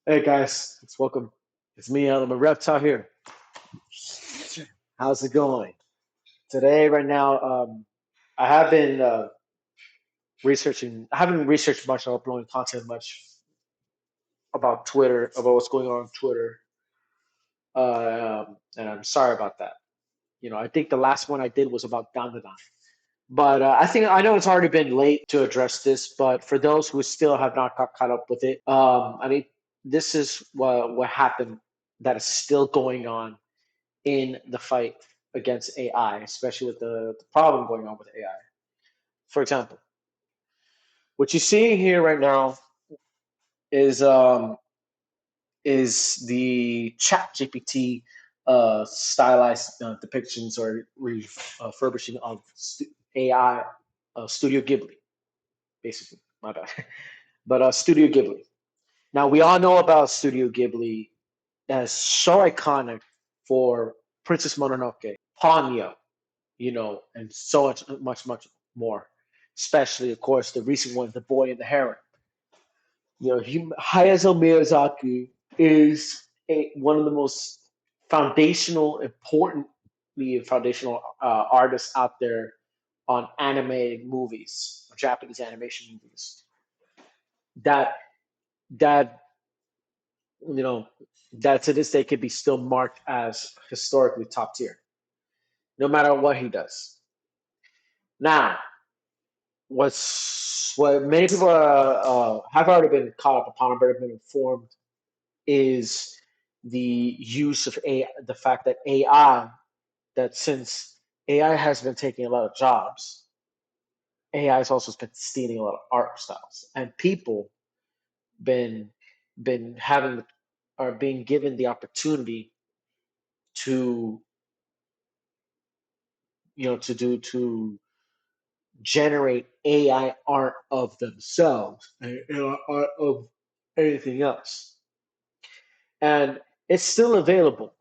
Hey guys, it's welcome. It's me, I'm a reptile here. How's it going? Today, right now, I have been researching. I haven't researched much or uploading content much about Twitter, about what's going on Twitter, and I'm sorry about that. I think the last one I did was about Down the Line. But I know it's already been late to address this, but for those who still have not got caught up with it, this is what happened that is still going on in the fight against AI, especially with the problem going on with AI. For example, what you're seeing here right now is um, is the Chat GPT stylized depictions or refurbishing of AI Studio Ghibli, basically. My bad, but Studio Ghibli. Now we all know about Studio Ghibli as so iconic for Princess Mononoke, Ponyo, and so much more. Especially, of course, the recent one, The Boy and the Heron. Hayao Miyazaki is one of the most foundational artists out there on animated movies, Japanese animation movies. That that you know that to this day could be still marked as historically top tier, no matter what he does. Now, what many people have already been caught up upon, or have been informed, is the use of AI, the fact that that since AI has been taking a lot of jobs, AI has also been stealing a lot of art styles, and people been been having are being given the opportunity to to generate AI art of themselves and art of anything else. And it's still available.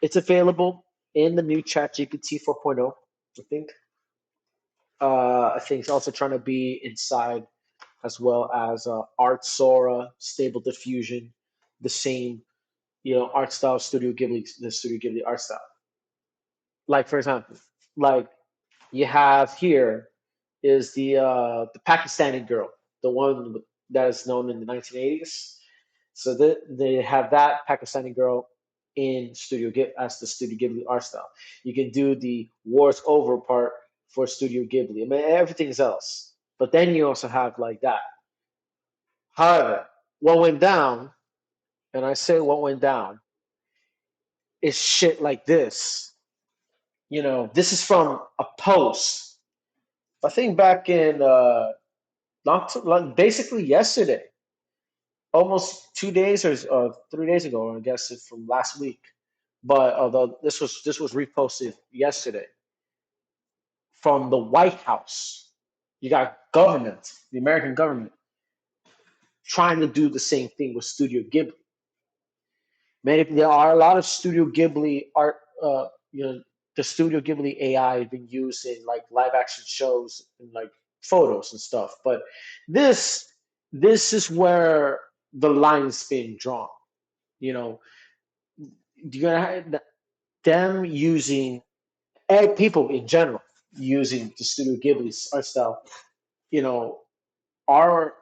It's available in the new ChatGPT 4.0, I think. I think it's also trying to be inside as well as Art Sora, Stable Diffusion, the same, art style the Studio Ghibli art style. Like for example, like you have here is the Pakistani girl, the one that is known in the 1980s. So they have that Pakistani girl in as the Studio Ghibli art style. You can do the Wars Over part for Studio Ghibli. I mean everything's else, but then you also have like that. However, what went down, and I say what went down, is shit like this. This is from a post. I think back in like basically yesterday, almost 2 days or 3 days ago. I guess it's from last week. But although this was reposted yesterday from the White House, you got government, the American government, trying to do the same thing with Studio Ghibli. There are a lot of Studio Ghibli art. The Studio Ghibli AI has been used in like live action shows and like photos and stuff. But this this is where the line's being drawn. You know, you're gonna have them using people in general using the Studio Ghibli's art style. You know, are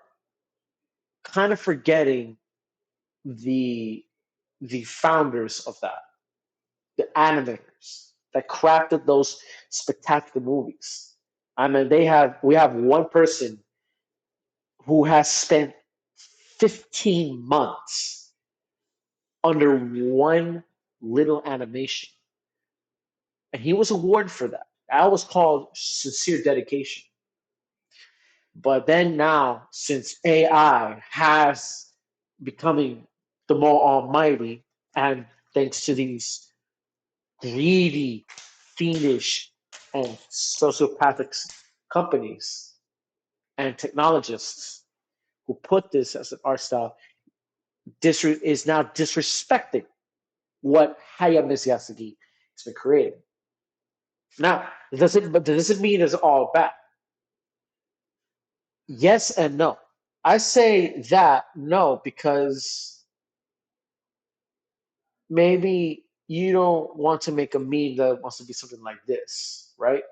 kind of forgetting the the founders of that, the animators that crafted those spectacular movies. I mean, we have one person who has spent 15 months under one little animation, and he was awarded for that. That was called sincere dedication. But then now, since AI has becoming the more almighty, and thanks to these greedy, fiendish, and sociopathic companies and technologists who put this as an art style, is now disrespecting what Hayao Miyazaki has been creating. Now, does it mean it's all bad? Yes and no. I say that no because maybe you don't want to make a meme that wants to be something like this, right?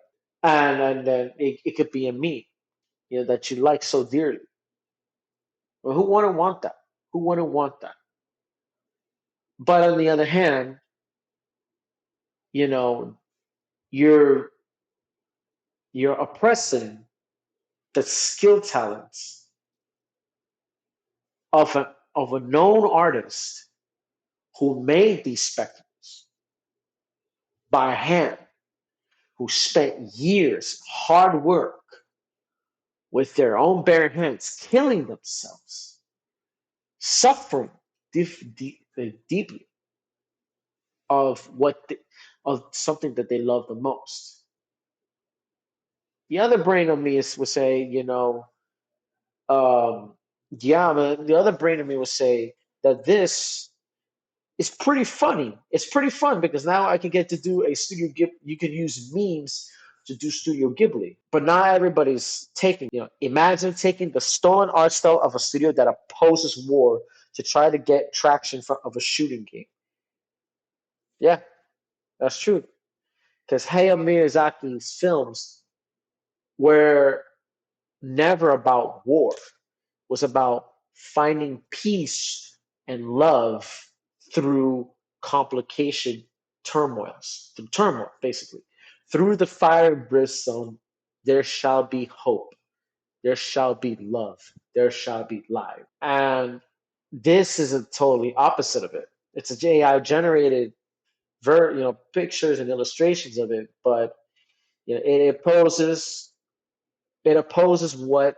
And then it could be a meme, that you like so dearly. Well, who wouldn't want that? Who wouldn't want that? But on the other hand, you know, you're you're oppressing the skill talents of a known artist who made these spectacles by hand, who spent years hard work with their own bare hands, killing themselves, suffering deeply of of something that they love the most. The other brain of me would say, um, yeah, man. The other brain of me would say that this is pretty funny. It's pretty fun because now I can get to do a Studio Ghibli. You can use memes to do Studio Ghibli, but not everybody's taking. Imagine taking the stolen art style of a studio that opposes war to try to get traction of a shooting game. Yeah, that's true. Because Hayao Miyazaki's films were never about war. Was about finding peace and love through complication, through turmoil, basically. Through the fire and brimstone, there shall be hope, there shall be love, there shall be life. And this is a totally opposite of it. It's a AI generated pictures and illustrations of it, but it opposes what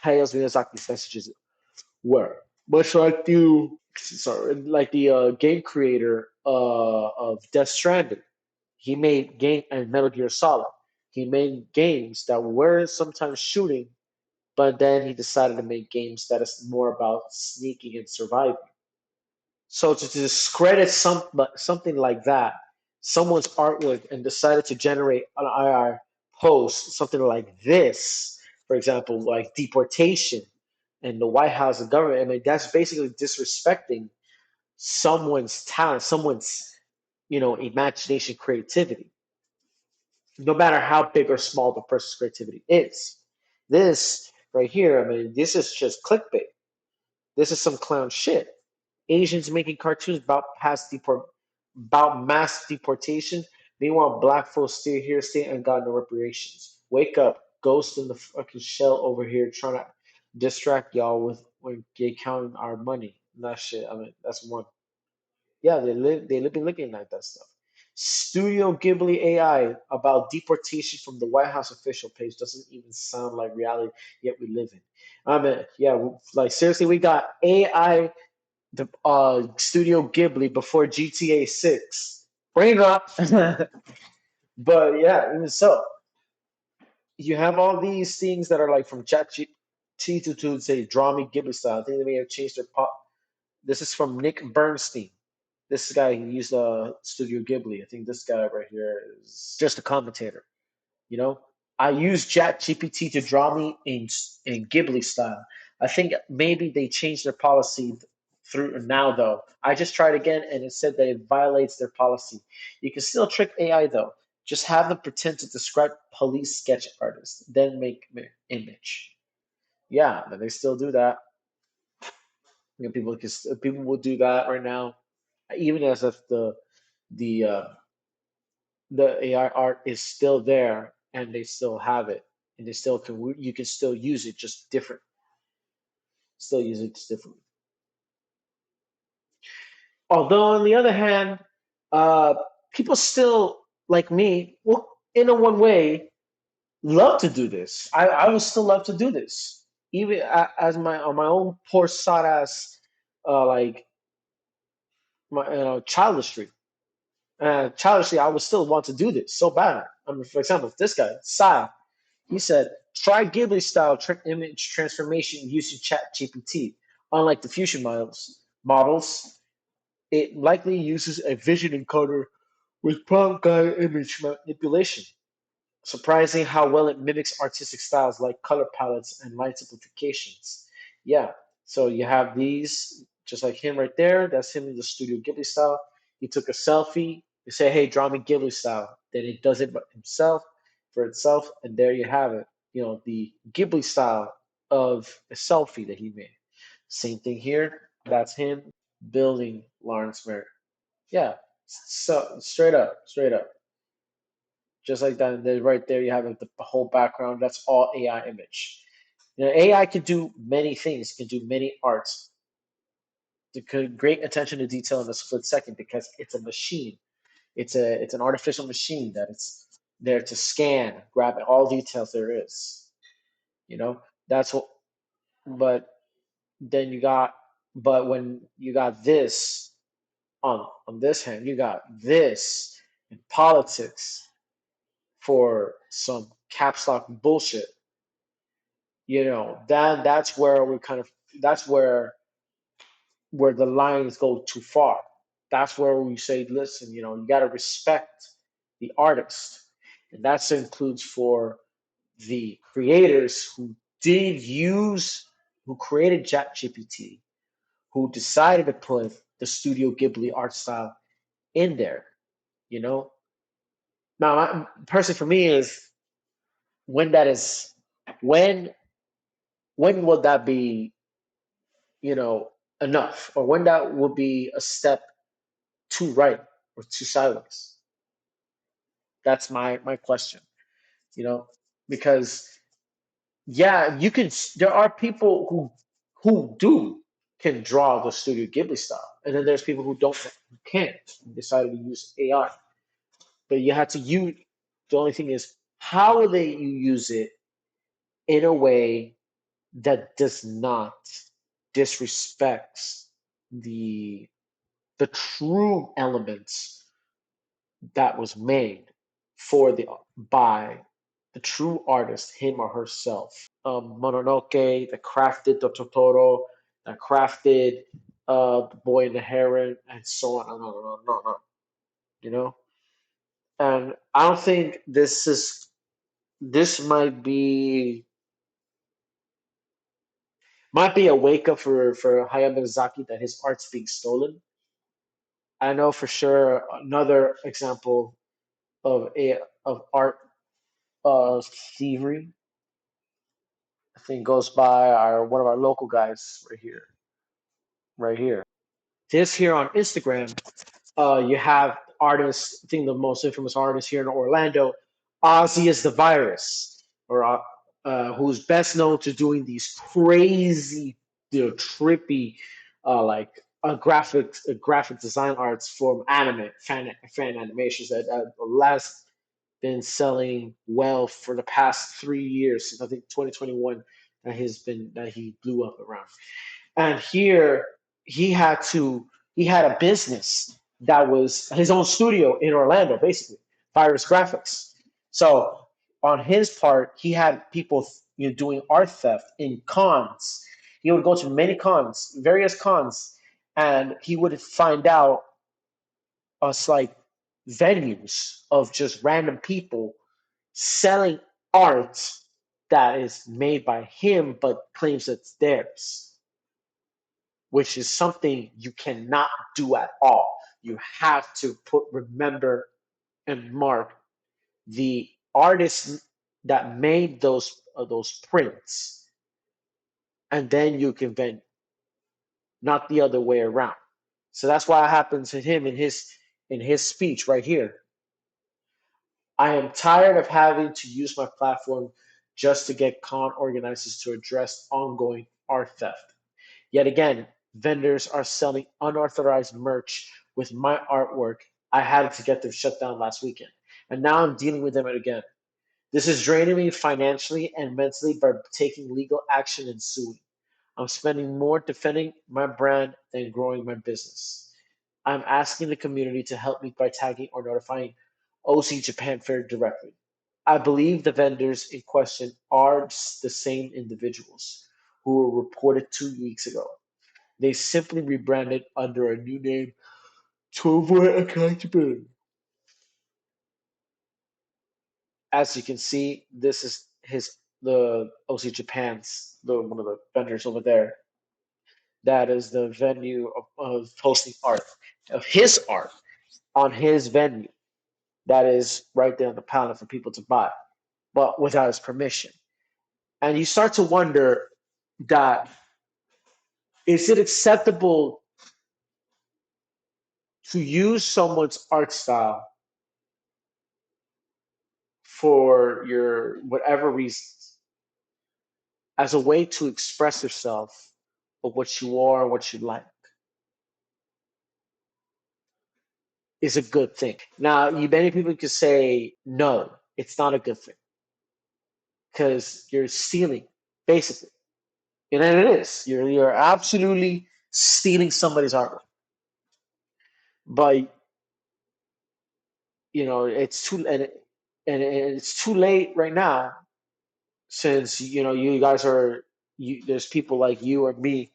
Hayao Miyazaki's messages were. Much like the game creator of Death Stranding. He made game and Metal Gear Solid. He made games that were sometimes shooting, but then he decided to make games that is more about sneaking and surviving. So to discredit something like that, someone's artwork, and decided to generate an IR post, something like this, for example, like deportation and the White House and government. I mean, that's basically disrespecting someone's talent, someone's imagination, creativity, no matter how big or small the person's creativity is. This right here, I mean, this is just clickbait. This is some clown shit. Asians making cartoons about mass deportation. Meanwhile, black folks stay here, stay and got no reparations. Wake up, ghost in the fucking shell over here trying to distract y'all with when they counting our money. That shit. I mean, that's one. Yeah, they live been looking at that stuff. Studio Ghibli AI about deportation from the White House official page doesn't even sound like reality, yet we live in. I mean, yeah, like seriously, we got AI the Studio Ghibli before GTA 6. Bring it up. But yeah, even so, you have all these things that are like from ChatGPT to say draw me Ghibli style. I think they may have changed their pop. This is from Nick Bernstein. This guy he used Studio Ghibli. I think this guy right here is just a commentator. You know, I use ChatGPT to draw me in Ghibli style. I think maybe they changed their policy through now though. I just tried again and it said that it violates their policy. You can still trick AI though. Just have them pretend to describe police sketch artists, then make image. Yeah, but they still do that. People will do that right now, even as if the uh, the AI art is still there and they still have it and they still can you can still use it just different still use it just differently. Although on the other hand, uh, people still like me, well, in a one way, love to do this. I would still love to do this, even as my on my own poor sod ass, like my childishly. Childishly, I would still want to do this so bad. I mean, for example, this guy, Sai, he said, try Ghibli style image transformation using ChatGPT. Unlike the fusion models, it likely uses a vision encoder with prompt guided image manipulation. Surprising how well it mimics artistic styles like color palettes and light simplifications. Yeah, so you have these just like him right there. That's him in the Studio Ghibli style. He took a selfie. He said, "Hey, draw me Ghibli style." Then he does it himself for itself, and there you have it. You know, the Ghibli style of a selfie that he made. Same thing here. That's him building Lawrence Merritt. Yeah, so straight up, just like that. And then right there, you have like, the whole background. That's all AI image. You know, AI can do many things. Can do many arts. The great attention to detail in a split second because it's a machine. It's an artificial machine that it's there to scan, grab all details there is. You know, that's what. But then you got, but when you got this on this hand, you got this in politics for some caps lock bullshit. You know, then that's where we kind of that's where the lines go too far. That's where we say, listen, you know, you got to respect the artist, and that includes for the creators who did use, who created ChatGPT, who decided to put the Studio Ghibli art style in there. You know, now personally for me is when that is when when will that be, you know, enough, or when that will be a step too right or too sideways. That's my question, you know, because yeah, you can. There are people who do can draw the Studio Ghibli style, and then there's people who can't who decided to use AI. But you have to use. The only thing is, how will they you use it in a way that does not disrespects the the true elements that was made for the by the true artist, him or herself. Mononoke, that crafted the Totoro, that crafted the Boy and the Heron, and so on and on and on and on. And on, you know, and I don't think this might be a wake up for Hayao Miyazaki that his art's being stolen. I know for sure another example of art thievery. I think goes by our one of our local guys right here, right here. This here on Instagram, you have artists. I think the most infamous artist here in Orlando, Ozzy is the Virus, or who's best known to doing these crazy, you know, trippy, like graphic design arts for anime fan animations that last been selling well for the past 3 years since I think 2021 that he blew up around. And here he had to he had a business that was his own studio in Orlando, basically, Virus Graphics. So on his part, he had people, you know, doing art theft in cons. He would go to many cons, various cons, and he would find out us like venues of just random people selling art that is made by him but claims it's theirs, which is something you cannot do at all. You have to remember and mark the artist that made those prints, and then you can vend, not the other way around. So that's why it happens to him in his speech right here. I am tired of having to use my platform just to get con organizers to address ongoing art theft. Yet again, vendors are selling unauthorized merch with my artwork. I had to get them shut down last weekend. And now I'm dealing with them again. This is draining me financially and mentally by taking legal action and suing. I'm spending more defending my brand than growing my business. I'm asking the community to help me by tagging or notifying OC Japan Fair directly. I believe the vendors in question are the same individuals who were reported 2 weeks ago. They simply rebranded under a new name to avoid accountability. As you can see, this is the OC Japan's one of the vendors over there. that is the venue of posting art, of his art on his venue that is right there on the pallet for people to buy, but without his permission. And you start to wonder that is it acceptable to use someone's art style for your whatever reasons as a way to express yourself of what you are, what you like, is a good thing. Now, many people could say no, it's not a good thing because you're stealing, basically. And it is. You're absolutely stealing somebody's artwork. But it's it's too late right now since you guys are there's people like you or me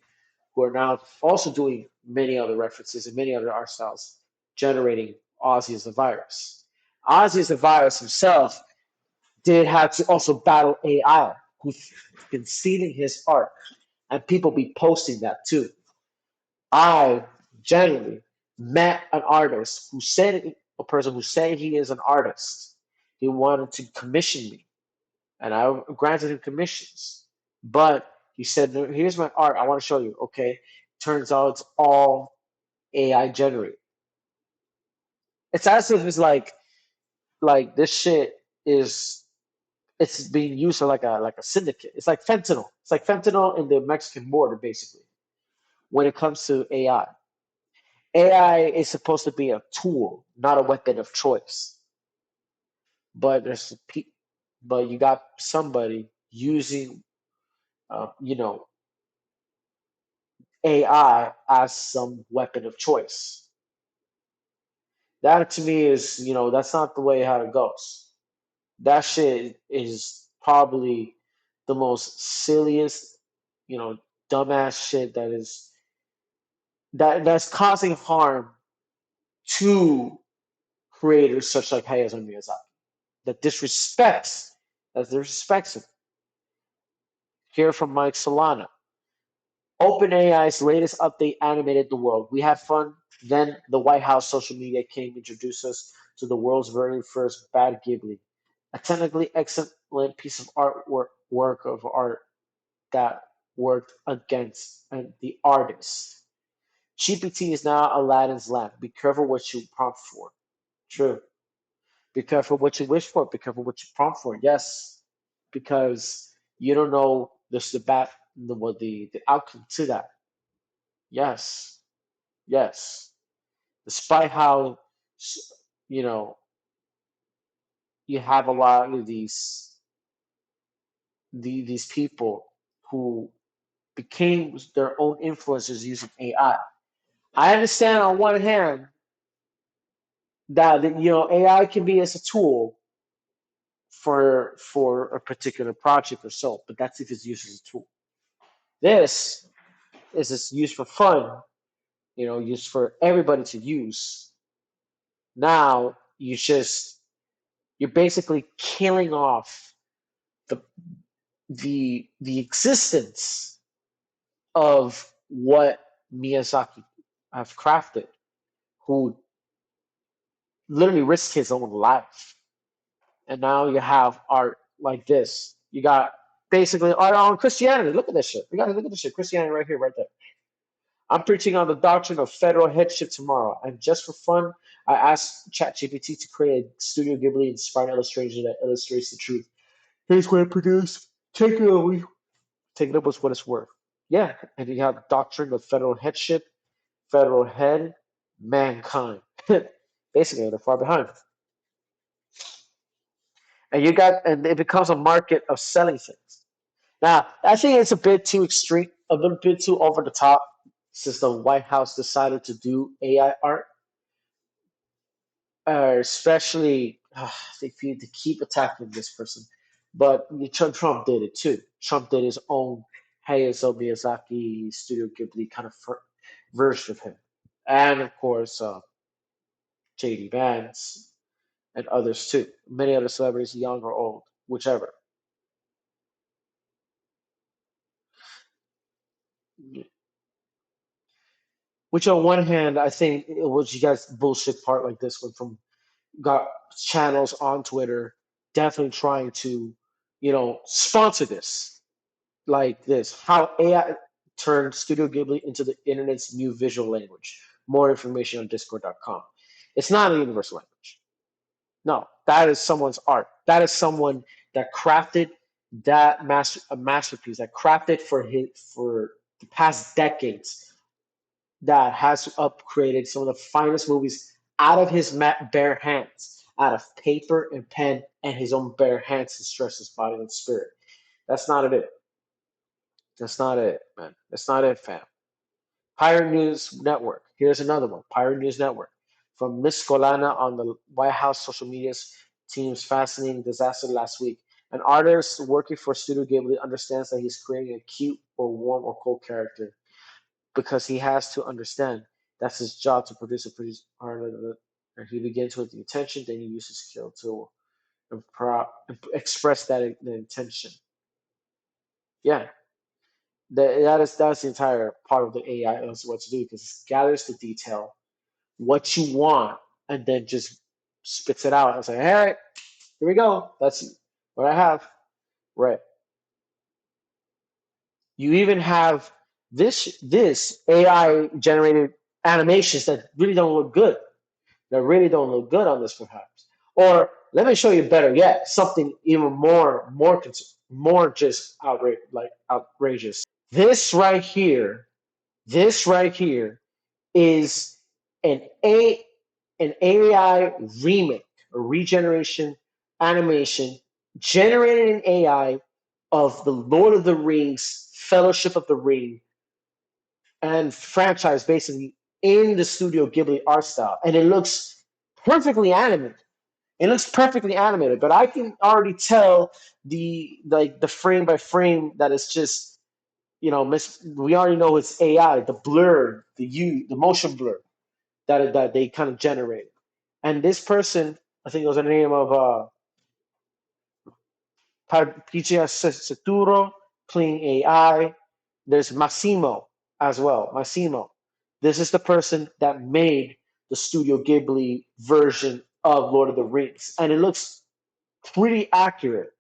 who are now also doing many other references and many other art styles, generating Ozzy as the virus. Ozzy as the virus himself did have to also battle AI, who's been stealing his art, and people be posting that too. I generally met an artist who said a person who said he is an artist. He wanted to commission me, and I granted him commissions. But he said, "No, here's my art. I want to show you." Okay, turns out it's all AI generated. It's as if it's like this shit is it's being used for like a syndicate. It's like fentanyl. It's like fentanyl in the Mexican border, basically. When it comes to AI, AI is supposed to be a tool, not a weapon of choice. But but you got somebody using, uh, you know, AI as some weapon of choice. That to me is, that's not the way how it goes. That shit is probably the most silliest, you know, dumbass shit that's causing harm to creators such like Hayao Miyazaki. That disrespects, that disrespects him. Here from Mike Solana. OpenAI's latest update animated the world. We had fun. Then the White House social media came introduced us to the world's very first Bad Ghibli, a technically excellent piece of artwork work of art that worked against the artist. GPT is now Aladdin's lamp. Be careful what you prompt for. True. Be careful what you wish for. Be careful what you prompt for. Yes, because you don't know the outcome to that. Yes, yes. Despite how you know you have a lot of these people who became their own influencers using AI. I understand on one hand that AI can be as a tool for a particular project or so, but that's if it's used as a tool. This is just used for fun, used for everybody to use. Now you're basically killing off the the existence of what Miyazaki have crafted, who literally risked his own life. And now you have art like this. You got basically art on Christianity. Look at this shit. You gotta look at this shit. Christianity right here, right there. I'm preaching on the doctrine of federal headship tomorrow. And just for fun, I asked ChatGPT to create a Studio Ghibli inspired illustration that illustrates the truth. Here's what I produced. Take it away. Take it up with what it's worth. Yeah, and you have the doctrine of federal headship, federal head, mankind. Basically, they're far behind. And it becomes a market of selling things. Now, I think it's a bit too extreme, a little bit too over the top, since the White House decided to do AI art, especially if you to keep attacking this person. But Trump did it too. Trump did his own Hayao Miyazaki Studio Ghibli kind of version of him, and of course JD Vance and others too. Many other celebrities, young or old, whichever. Which on one hand, I think it was you guys bullshit part like this one from got channels on Twitter definitely trying to, sponsor this like this. How AI turned Studio Ghibli into the internet's new visual language. More information on discord.com. It's not a universal language. No, that is someone's art. That is someone that crafted that a masterpiece that crafted for the past decades that has upgraded some of the finest movies out of his bare hands, out of paper and pen and his own bare hands to stress his body and spirit. That's not it. That's not it, man. That's not it, fam. Pirate News Network. Here's another one. Pirate News Network. From Miss Colana on the White House social media's team's fascinating disaster last week. An artist working for Studio Ghibli understands that he's creating a cute or warm or cold character because he has to understand that's his job to produce art. And he begins with the intention, then he uses skill to express the intention. Yeah, that's the entire part of the AI is what to do because it gathers the detail, what you want, and then just spits it out and say, all right, here we go. That's what I have. Right. You even have this AI generated animations that really don't look good. That really don't look good on this perhaps. Or let me show you better yet, something even more just outrageous. This right here, this right here is an a an AI remake, a regeneration animation generated in AI of the Lord of the Rings, Fellowship of the Ring, and franchise basically in the Studio Ghibli art style, and it looks perfectly animated. It looks perfectly animated, but I can already tell the frame by frame that it's just we already know it's AI, the blur, the motion blur that they kind of generate. And this person, I think it was the name of PGS Seturo playing AI. There's Massimo as well. Massimo. This is the person that made the Studio Ghibli version of Lord of the Rings. And it looks pretty accurate.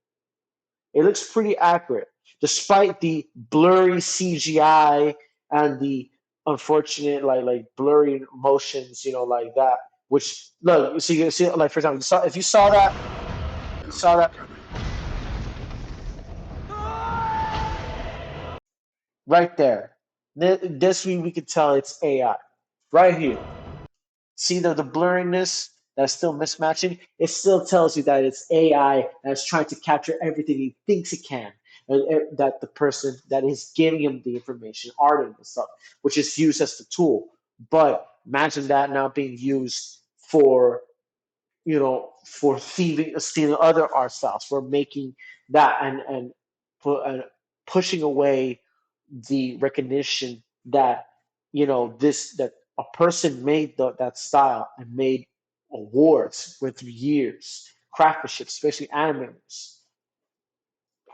It looks pretty accurate, despite the blurry CGI and the unfortunate blurry motions, like that. Which look, you see, like for example, if you saw that, you saw that right there. This we could tell it's AI right here. See the blurriness that's still mismatching? It still tells you that it's AI that's trying to capture everything he thinks it can. And that the person that is giving him the information, art and stuff, which is used as the tool. But imagine that now being used for, for thieving, stealing other art styles, for making that and pushing away the recognition that this that a person made that style and made awards with years craftsmanship, especially animators,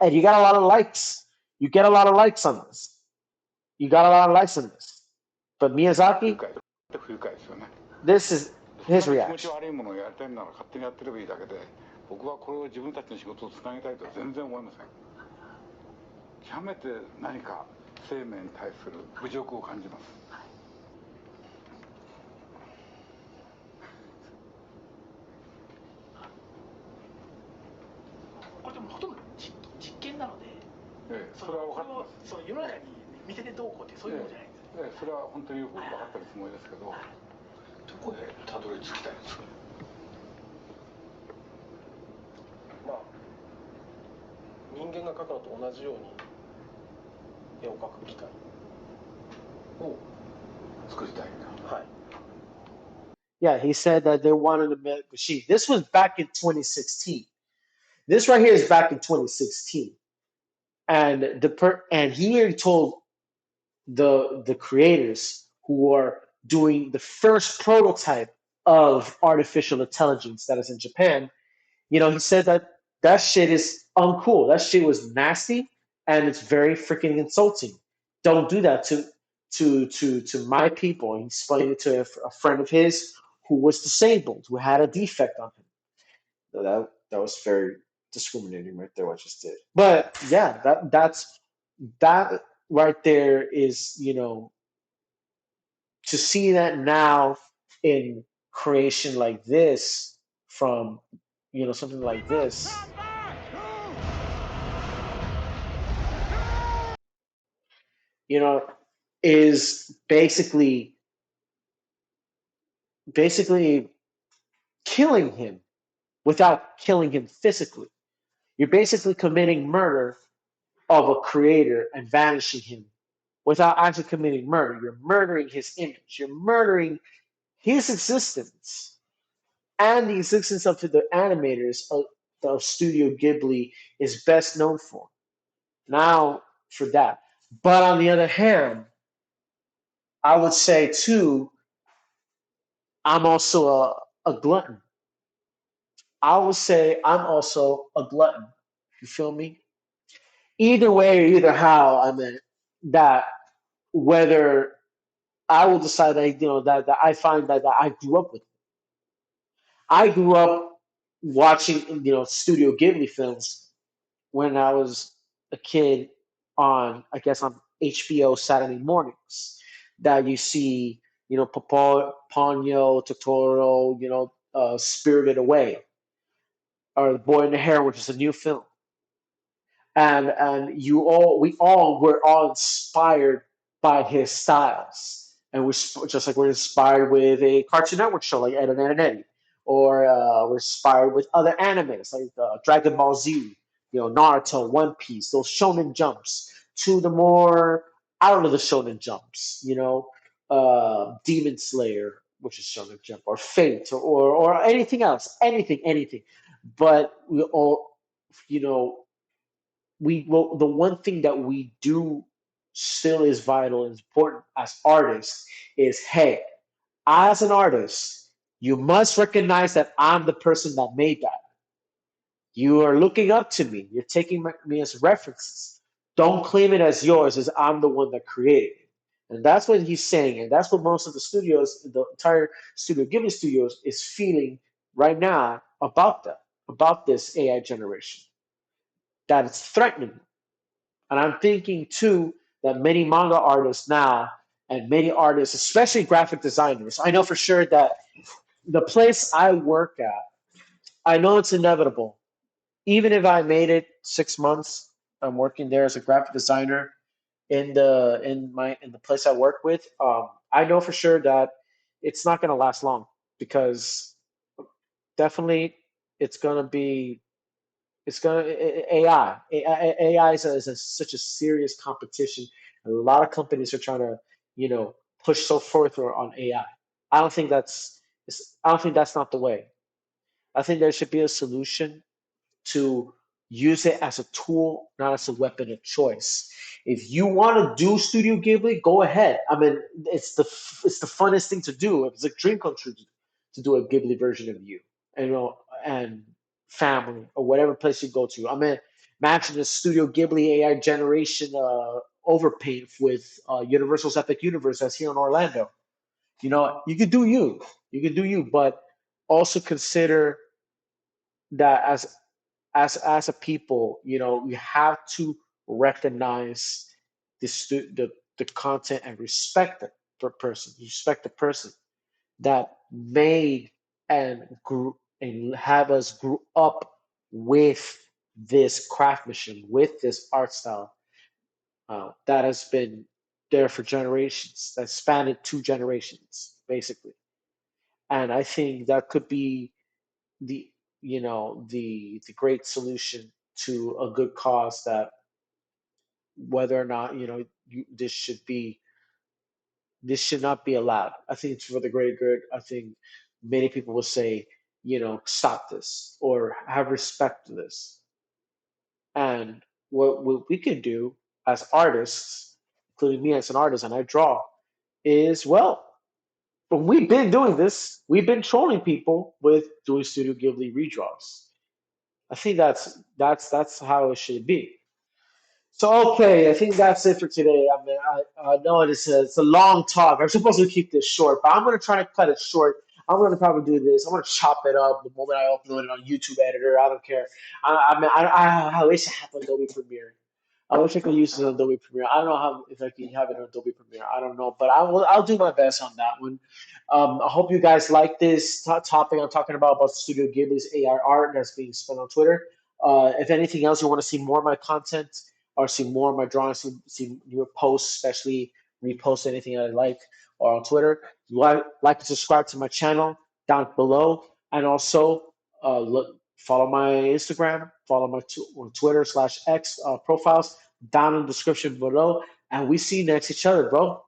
and you got a lot of likes. You get a lot of likes on this. You got a lot of likes on this. But Miyazaki, this is his reaction. これでもほとんど実験なので、それをその世の中に見せてどうこうってそういうものじゃないんです。それは本当によく分かってるつもりですけど、どこへたどり着きたいんですか。まあ人間が描くのと同じように絵を描く機械を作りたいんだ。はい。Yeah, he said that they wanted to make a machine. This was back in 2016. This right here is back in 2016, and and he already told the creators who are doing the first prototype of artificial intelligence that is in Japan. He said that shit is uncool. That shit was nasty and it's very freaking insulting. Don't do that to my people and explained it to a friend of his who was disabled, who had a defect on him. So that was very discriminating right there, what I just did. But yeah, that right there is, to see that now in creation like this from, something like this, you know, is basically killing him without killing him physically. You're basically committing murder of a creator and vanishing him without actually committing murder. You're murdering his image. You're murdering his existence and the existence of the animators of Studio Ghibli is best known for. Now, for that. But on the other hand, I would say too, I'm also a glutton. I would say I'm also a glutton. You feel me? Either way or either how, I mean that whether I will decide that that I find that I grew up with. I grew up watching Studio Ghibli films when I was a kid on, I guess, on HBO Saturday mornings. That you see, Ponyo, Totoro, Spirited Away, or The Boy in the Hair, which is a new film. And we all were all inspired by his styles, and just like we're inspired with a Cartoon Network show like Ed and Ed and Eddie, or we're inspired with other animes like Dragon Ball Z, Naruto, One Piece, those shonen jumps, to the more out of the shonen jumps, Demon Slayer, which is shonen jump, or Fate, or anything else, anything. But we all, you know the one thing that we do still is vital and important as artists is, hey, as an artist, you must recognize that I'm the person that made that. You are looking up to me. You're taking me as references. Don't claim it as yours, as I'm the one that created it. And that's what he's saying, and that's what most of the studios, the entire Studio Ghibli studios, is feeling right now about this AI generation. That it's threatening. And I'm thinking too that many manga artists now, and many artists, especially graphic designers, I know for sure that the place I work at, I know it's inevitable. Even if I made it 6 months, I'm working there as a graphic designer in the place I work with. I know for sure that it's not going to last long, because definitely it's going to be it's gonna AI is such a serious competition. A lot of companies are trying to, push so forth on AI. I don't think I don't think that's not the way. I think there should be a solution to use it as a tool, not as a weapon of choice. If you want to do Studio Ghibli, go ahead. I mean, it's the funnest thing to do. It's a dream come true to do a Ghibli version of you, and family or whatever place you go to. I mean, imagine a Studio Ghibli AI generation overpaint with Universal's Epic Universe that's here in Orlando. You could do you. You could do you, but also consider that as a people, we have to recognize the content and respect the person that made and grew and have us grew up with this craftsmanship, with this art style that has been there for generations, that spanned 2 generations, basically. And I think that could be the the great solution to a good cause, that whether or not this should not be allowed. I think it's for the greater good. I think many people will say, stop this or have respect to this. And what we can do as artists, including me as an artist, and I draw, is, well, but we've been doing this. We've been trolling people with doing Studio Ghibli redraws. I think that's how it should be. So okay, I think that's it for today. I mean, I know it's a long talk. I'm supposed to keep this short, but I'm gonna try to cut it short. I'm gonna probably do this. I'm gonna chop it up the moment I upload it on YouTube editor. I don't care. I wish I had Adobe Premiere. I wish I could use an Adobe Premiere. I don't know how if I can have it on Adobe Premiere. I don't know, but I'll do my best on that one. I hope you guys like this topic I'm talking about Studio Ghibli's AI art that's being spent on Twitter. If anything else, you want to see more of my content or see more of my drawings, see newer posts, especially repost anything I like or on Twitter, like to subscribe to my channel down below, and also follow my Instagram, follow my Twitter/X profiles down in the description below, and we see you next each other, bro.